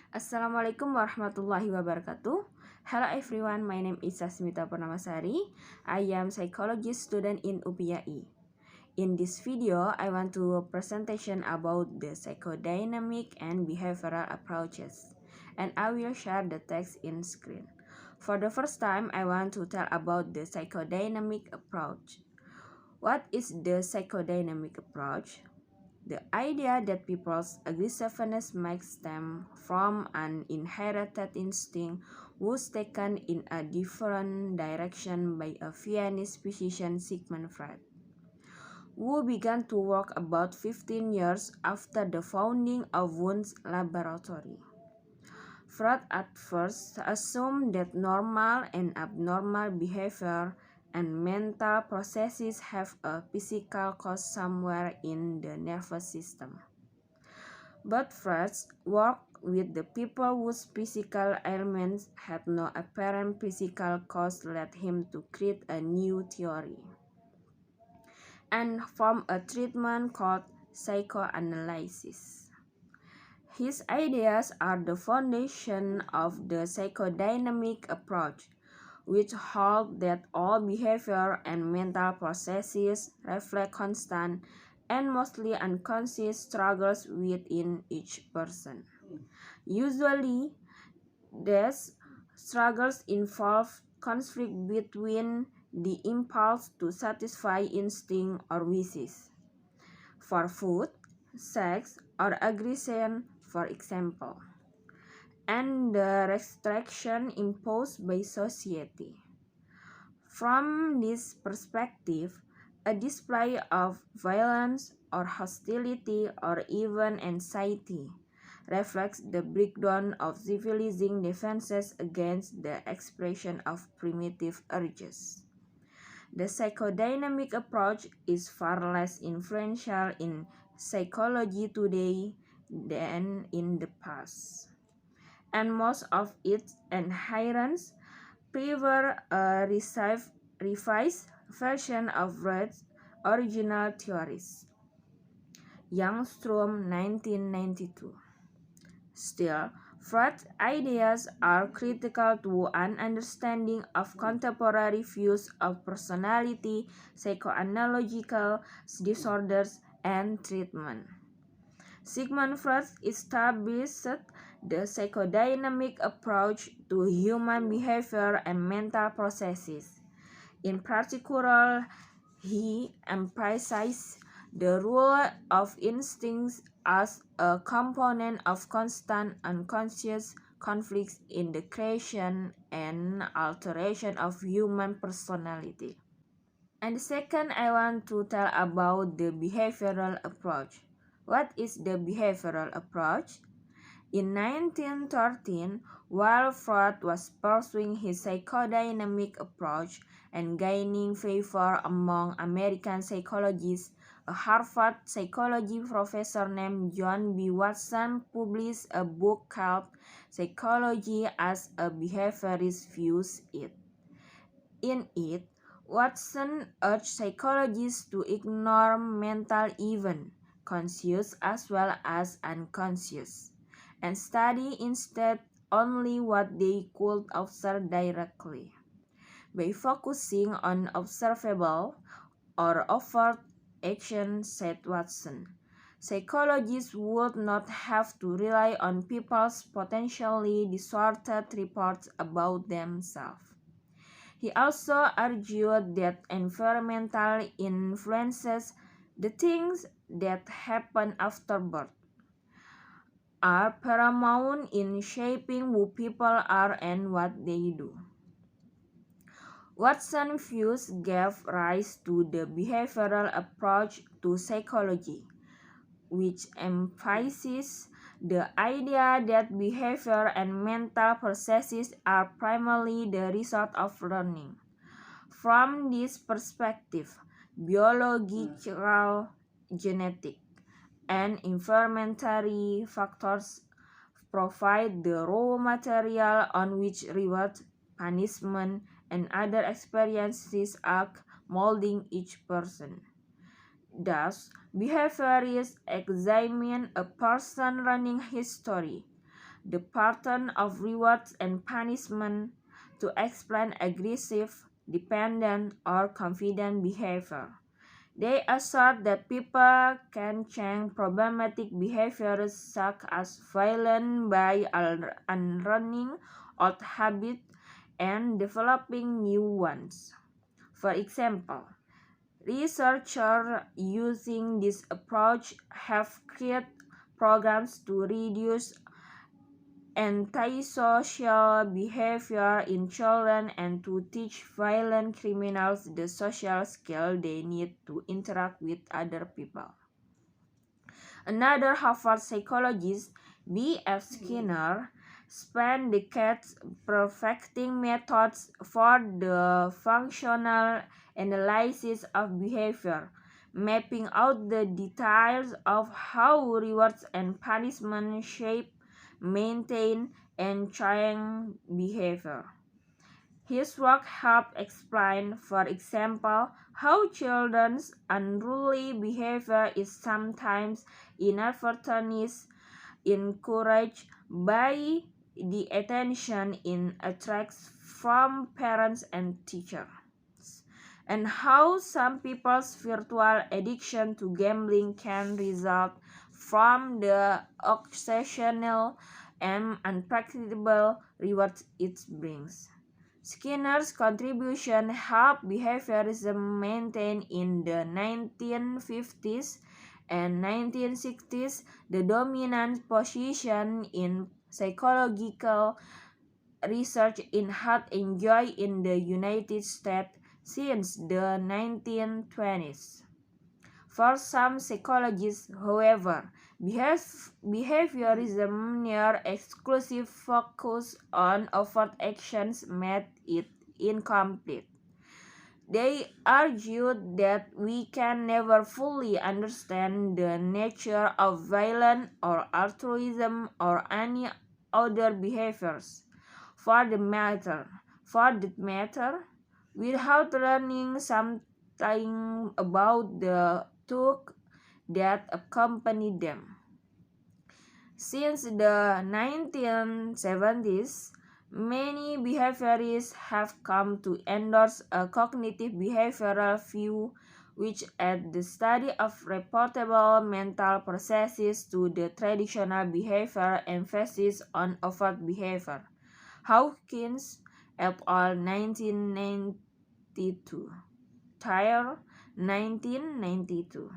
Assalamualaikum warahmatullahi wabarakatuh. Hello everyone, my name is Sasmita Purnamasari. I am psychologist student in UPIAI. In this video, I want to presentation about the psychodynamic and behavioral approaches, and I will share the text in screen. For the first time, I want to tell about the psychodynamic approach. What is the psychodynamic approach? The idea that people's aggressiveness might stem from an inherited instinct was taken in a different direction by a Viennese physician Sigmund Freud, who began to work about 15 years after the founding of Wundt's laboratory. Freud at first assumed that normal and abnormal behavior and mental processes have a physical cause somewhere in the nervous system. But Freud's work with the people whose physical ailments had no apparent physical cause led him to create a new theory and form a treatment called psychoanalysis. His ideas are the foundation of the psychodynamic approach, which hold that all behavior and mental processes reflect constant and mostly unconscious struggles within each person. Usually, these struggles involve conflict between the impulse to satisfy instinct or wishes for food, sex, or aggression, for example, and the restriction imposed by society. From this perspective, a display of violence or hostility or even anxiety reflects the breakdown of civilizing defenses against the expression of primitive urges. The psychodynamic approach is far less influential in psychology today than in the past, and most of its adherents prefer a revised version of Freud's original theories. Youngstrom, 1992. Still, Freud's ideas are critical to an understanding of contemporary views of personality, psychoanalytical disorders, and treatment. Sigmund Freud established the psychodynamic approach to human behavior and mental processes. In particular, he emphasized the role of instincts as a component of constant unconscious conflicts in the creation and alteration of human personality. And second, I want to tell about the behavioral approach. What is the behavioral approach? In 1913, while Freud was pursuing his psychodynamic approach and gaining favor among American psychologists, a Harvard psychology professor named John B. Watson published a book called Psychology as a Behaviorist Views It. In it, Watson urged psychologists to ignore mental events, conscious as well as unconscious, and study instead only what they could observe directly. By focusing on observable or overt action, said Watson, psychologists would not have to rely on people's potentially distorted reports about themselves. He also argued that environmental influences, the things that happen after birth, are paramount in shaping who people are and what they do. Watson's views gave rise to the behavioral approach to psychology, which emphasizes the idea that behavior and mental processes are primarily the result of learning. From this perspective, biological, genetic, and environmental factors provide the raw material on which reward, punishment, and other experiences are molding each person. Thus, behaviorists examine a person's learning history, the pattern of rewards and punishment to explain aggressive, dependent, or confident behavior. They assert that people can change problematic behaviors such as violence by unlearning old habits and developing new ones. For example, researchers using this approach have created programs to reduce antisocial behavior in children and to teach violent criminals the social skill they need to interact with other people. Another Harvard psychologist, B.F. Skinner, spent decades perfecting methods for the functional analysis of behavior, mapping out the details of how rewards and punishment shape, maintain, and change behavior. His work helped explain, for example, how children's unruly behavior is sometimes inadvertently encouraged by the attention it attracts from parents and teachers, and how some people's virtual addiction to gambling can result from the occasional and unpredictable rewards it brings. Skinner's contribution helped behaviorism maintain in the 1950s and 1960s the dominant position in psychological research it had enjoyed in the United States since the 1920s. For some psychologists, however, behaviorism near exclusive focus on overt actions made it incomplete. They argued that we can never fully understand the nature of violence or altruism or any other behaviors, for that matter, without learning something about the tools that accompany them. Since the 1970s, many behaviorists have come to endorse a cognitive behavioral view which adds the study of reportable mental processes to the traditional behavioral emphasis on overt behavior. Hawkins et al. 1992. Thayer 1992.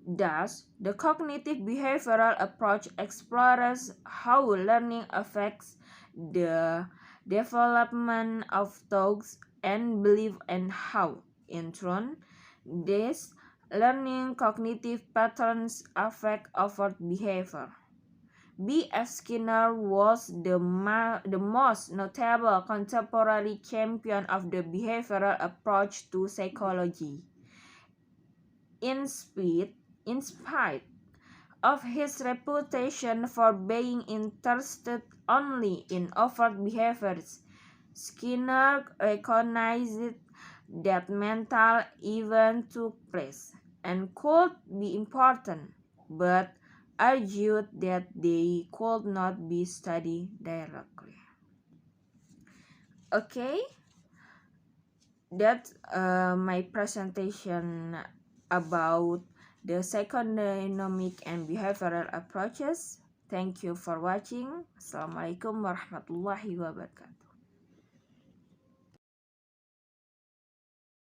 Thus, the cognitive behavioral approach explores how learning affects the development of thoughts and beliefs and how, in turn, these learning cognitive patterns affect overt behavior. B.F. Skinner was the most notable contemporary champion of the behavioral approach to psychology. In spite of his reputation for being interested only in overt behaviors, Skinner recognized that mental events took place and could be important, but argued that they could not be studied directly. Okay, that's my presentation about the psychodynamic and behavioral approaches. Thank you for watching. Assalamualaikum warahmatullahi wabarakatuh.